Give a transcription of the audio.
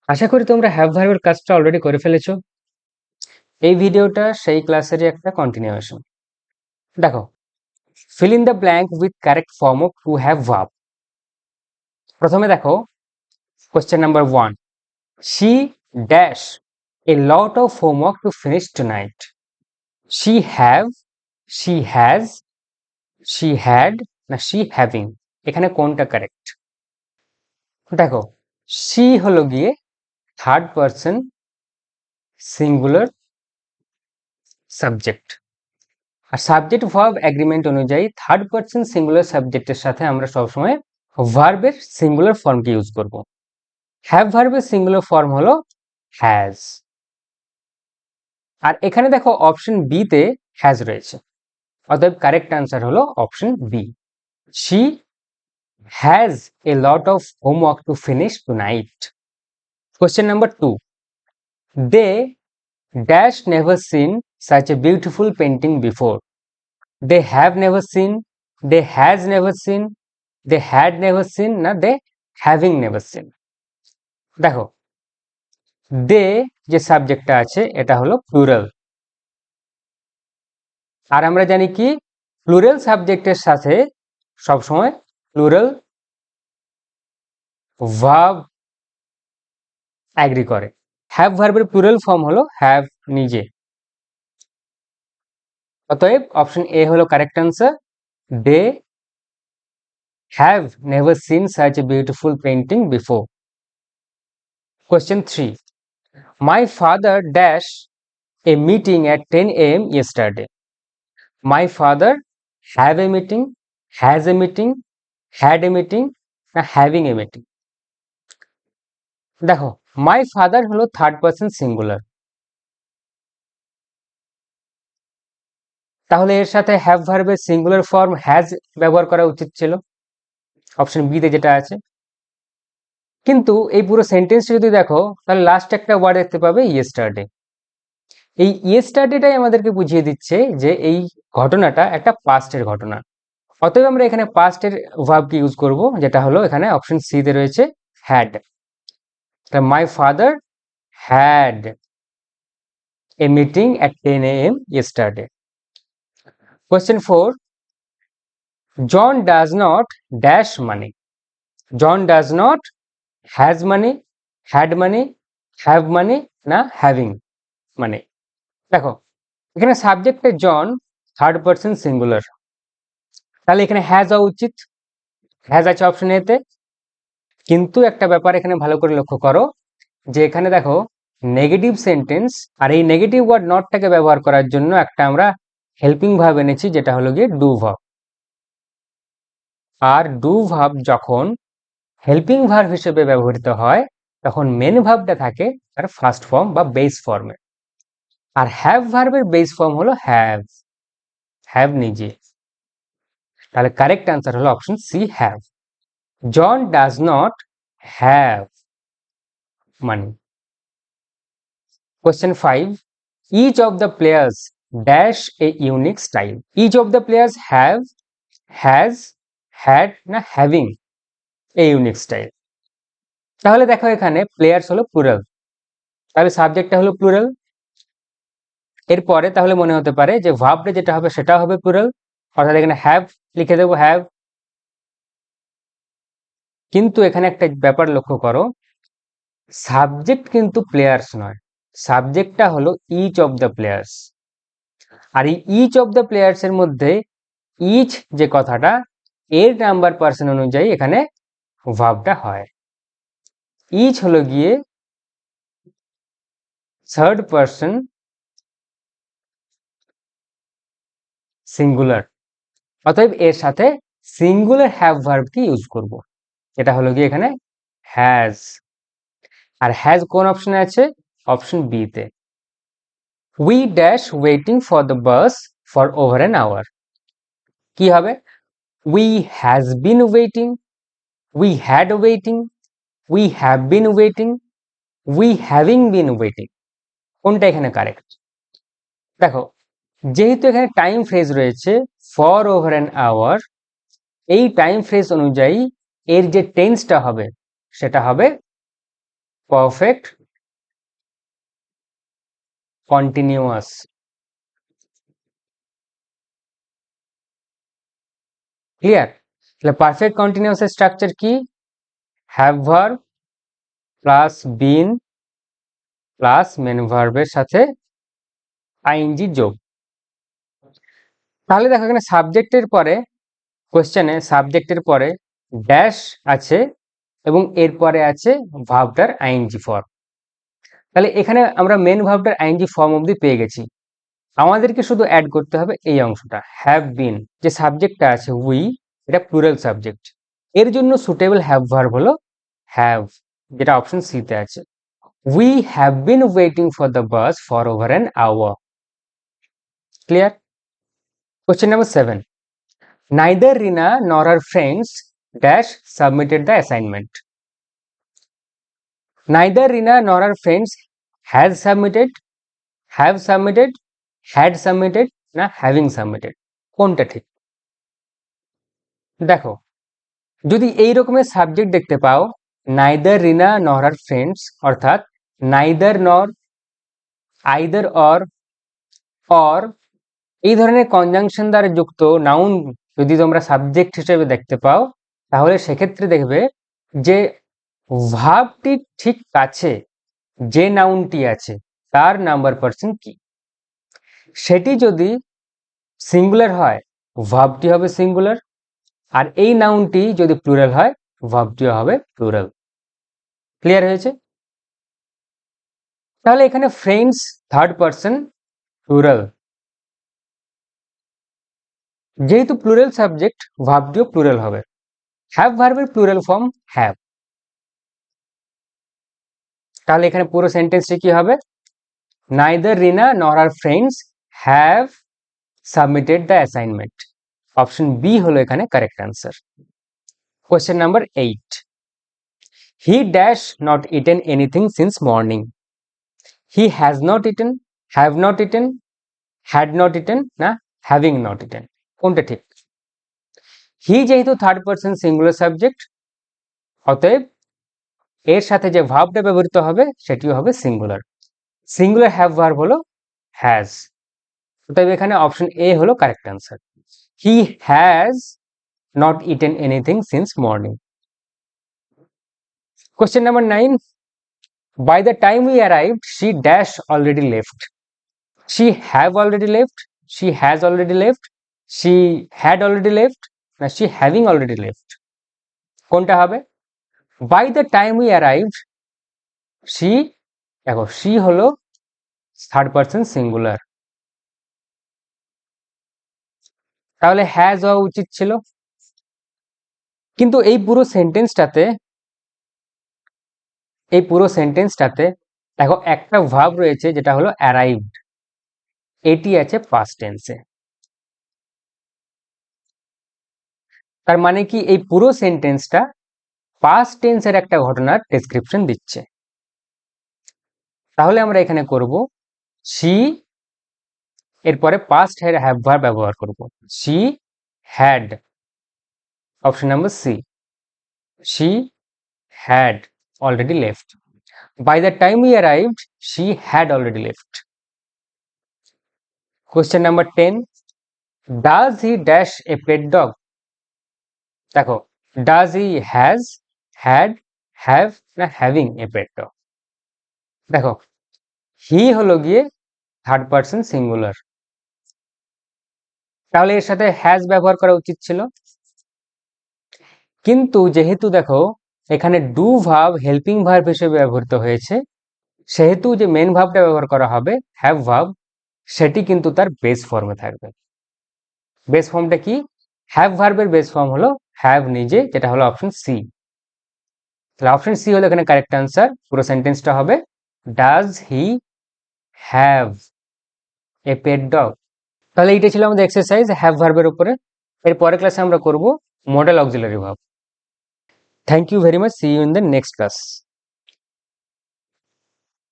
আশা করি তোমরা হ্যাভ ভার্বের কাজটা অলরেডি করে ফেলেছো। এই ভিডিওটা সেই ক্লাসেরই একটা কন্টিনিউয়েশন। দেখো, fill in the blank with correct form of to have verb. প্রথমে দেখো, question number 1. She dash a lot of homework to finish tonight. She have, she has, she had না she having, এখানে কোনটা correct? দেখো, she হলো গিয়ে third person singular subject, আর subject verb agreement অনুযায়ী থার্ড পারসন সিঙ্গুলার সাবজেক্টের সাথে আমরা সবসময় ভার্বের সিঙ্গুলার ফর্মকে ইউজ করব। হ্যাভ ভার্বের সিঙ্গুলার ফর্ম হলো হ্যাজ, আর এখানে দেখো অপশন বি তে হ্যাজ রয়েছে, অতএব কারেক্ট আনসার হলো option B. She has a lot of homework to finish tonight. Question number 2. They dash never seen such a beautiful painting before. They have never seen, they has never seen, they had never seen না they having never seen। দেখো, দে যে সাবজেক্টটা আছে এটা হলো plural, আর আমরা জানি কি প্লুরাল সাবজেক্টের সাথে সবসময় প্লুরাল ভার্ব অ্যাগ্রি করে। হ্যাভ ভার্বের প্লুরাল ফর্ম হলো হ্যাভ নিজে, অতএব অপশন এ হলো correct answer. They have never seen such a beautiful painting before. Question 3. My father dash a meeting at 10 a.m. yesterday. My father have a meeting, has a meeting, had a meeting না having a meeting। দেখো, my father হলো third person singular, তাহলে এর সাথে have ভার্বের singular form has ব্যবহার করা উচিত ছিল, অপশন বি তে যেটা আছে। কিন্তু এই পুরো সেন্টেন্সটা যদি দেখো তাহলে লাস্ট একটা ওয়ার্ড দেখতে পাবে ইয়েস্টারডে। এই ইয়েস্টারডেটাই আমাদেরকে বুঝিয়ে দিচ্ছে যে এই ঘটনাটা একটা পাস্টের ঘটনা, অতএব আমরা এখানে পাস্টের ভার্বকে ইউজ করব, যেটা হলো এখানে অপশন সি তে রয়েছে had. My father had a meeting at 10 a.m. yesterday. Question 4. John does not dash money. John does not has money, had money, have money না having money। দেখো, এখানে সাবজেক্টে জন থার্ড পারসন সিঙ্গুলার, তাহলে এখানে has হওয়া উচিত, হ্যাজ আছে option A তে। কিন্তু একটা ব্যাপার এখানে ভালো করে লক্ষ্য করো যে এখানে দেখো নেগেটিভ সেন্টেন্স, আর এই নেগেটিভ ওয়ার্ড নটটাকে ব্যবহার করার জন্য একটা আমরা হেল্পিং ভার্ব এনেছি, যেটা হলো গিয়ে ডু ভার্ব। আর ডু ভার্ব যখন হেল্পিং ভার্ব হিসেবে ব্যবহৃত হয় তখন মেন ভার্বটা থাকে তার ফার্স্ট ফর্ম বা বেস ফর্মে, আর হ্যাভ ভার্বের বেস ফর্ম হলো হ্যাভ, হ্যাভ নিজে। তাহলে কারেক্ট আনসার হলো option C have. John does not have money. Question 5. Each of the players dash a unique style. Each of the players have, has, had না having a unique style। তাহলে দেখো এখানে players হলো plural, তাহলে সাবজেক্টটা হলো plural. এরপরে তাহলে মনে হতে পারে যে ভার্বটা যেটা হবে সেটা হবে প্লুরাল, অর্থাৎ এখানে হ্যাভ লিখে দেবো হ্যাভ। কিন্তু এখানে একটা ব্যাপার লক্ষ্য করো, সাবজেক্ট কিন্তু প্লেয়ার্স নয়, সাবজেক্টটা হলো ইচ অফ দ্য প্লেয়ার্স, আর এই ইচ অফ দ্য প্লেয়ার্স এর মধ্যে ইচ যে কথাটা এর নাম্বার পার্সন অনুযায়ী এখানে ভার্বটা হয়। ইচ হলো গিয়ে থার্ড পার্সন সিঙ্গুলার, অতএব এর সাথে সিঙ্গুলার হ্যাভ ভার্বকে ইউজ করব, এটা হলো গিয়ে এখানে হ্যাজ। আর হ্যাজ কোন অপশনে আছে? অপশন বি তে। We dash waiting for the bus for over an hour. কি হবে? We has been waiting, we had waiting, we have been waiting, we having been waiting, কোনটা এখানে কারেক্ট? দেখো, যেহেতু এখানে টাইম ফ্রেজ রয়েছে ফর ওভার অ্যান আওয়ার, এই টাইম ফ্রেজ অনুযায়ী এর যে টেন্সটা হবে সেটা হবে পারফেক্ট কন্টিনিউয়াস। ক্লিয়ার? তাহলে পারফেক্ট কন্টিনিউয়াস এর স্ট্রাকচার কি? Have verb plus been plus main ভার্বের সাথে আইএনজি যোগ। তাহলে দেখো এখানে সাবজেক্টের পরে, কোশ্চেনে সাবজেক্টের পরে ড্যাশ আছে এবং এরপরে আছে ভার্বটার আইএনজি ফর্ম। তাহলে এখানে আমরা মেন ভার্বটার আইএনজি ফর্ম অবধি পেয়ে গেছি। আমাদেরকে শুধু অ্যাড করতে হবে এই অংশটা, হ্যাভ বিন। যে সাবজেক্টটা আছে উই, এটা প্লুরাল সাবজেক্ট, এর জন্য সুটেবল হ্যাভ ভার্ব হলো হ্যাভ, যেটা অপশন সি তে আছে। We have been waiting for the bus for over an hour. Clear? Question number 7, neither Rina nor her friends dash submitted the assignment. Neither Rina nor her friends has submitted, have submitted, had submitted না having submitted, কোনটা ঠিক? দেখো, যদি এই রকমের subject দেখতে পাও, neither Rina nor her friends, অর্থাৎ neither nor, either or এই ধরনের কনজাংশন দ্বারা যুক্ত নাউন যদি তোমরা সাবজেক্ট হিসেবে দেখতে পাও, তাহলে সেক্ষেত্রে দেখবে যে ভার্বটি ঠিক কাছে যে নাউনটি আছে তার নাম্বার পার্সন কি। সেটি যদি সিঙ্গুলার হয়, ভার্বটি হবে সিঙ্গুলার, আর এই নাউনটি যদি প্লুরাল হয়, ভার্বটিও হবে প্লুরাল। ক্লিয়ার হয়েছে? তাহলে এখানে ফ্রেন্ডস থার্ড পার্সন প্লুরাল, যেহেতু প্লুরাল সাবজেক্ট ভার্বটিও প্লুরাল হবে। হ্যাভ ভার্বের প্লুরাল ফর্ম হ্যাভ। তাহলে এখানে পুরো সেন্টেন্সটি কি হবে? neither Rina nor her friends have submitted the assignment. Option B হলো এখানে correct answer. Question number 8, he dash not eaten anything since morning. He has not eaten, have not eaten, had not eaten না having not eaten, কোনটা ঠিক? হি যেহেতু third person singular subject, অতএব এর সাথে যে ভার্বটা ব্যবহৃত হবে সেটিও হবে সিঙ্গুলার। সিঙ্গুলার হ্যাভ ভার্ব হলো হ্যাজ, অতএব এখানে অপশন এ হলো correct answer. He has not eaten anything since morning. Question number 9, by the time we arrived she dash already left. She have already left, she has already left, she had already left না she having already left, কোনটা হবে? by the time we arrived, she, দেখো she হলো third person singular, তাহলে has হওয়া উচিত ছিল। কিন্তু এই পুরো সেন্টেন্সটাতে দেখো একটা ভার্ব রয়েছে যেটা হলো অ্যারাইভড, এটি আছে পাস্ট টেন্সে। তার মানে কি এই পুরো সেন্টেন্সটা পাস্ট টেন্সের একটা ঘটনার ডেসক্রিপশন দিচ্ছে। তাহলে আমরা এখানে করব she, এরপরে পাস্ট হ্যাভ ভার্ব ব্যবহার করব, she had, option number C, she had already left. By the time we arrived, she had already left. Question number 10, does he dash a pet dog? দেখো, does he has, had, have না having a pet dog? দেখো, he হলো গিয়ে third person singular, তাহলে এর সাথে has ব্যবহার করা উচিত ছিল। কিন্তু যেহেতু দেখো এখানে ডু ভার্ব হেল্পিং ভার্ব হিসেবে ব্যবহৃত হয়েছে, সেহেতু যে মেন ভার্বটা ব্যবহার করা হবে হ্যাভ ভার্ব, সেটি কিন্তু তার বেস ফর্মে থাকবে। বেস ফর্মটা কি? হ্যাভ ভার্বের বেস ফর্ম হলো হ্যাভ নিজে, যেটা হলো অপশন সি। তাহলে অপশন সি হলো এখানে কারেক্ট অ্যান্সার। পুরো সেন্টেন্সটা হবে does he have a pet dog. তাহলে এইটা ছিল আমাদের এক্সারসাইজ হ্যাভ ভার্বের উপরে। এর পরের ক্লাসে আমরা করব modal auxiliary verb. Thank you very much, see you in the next class.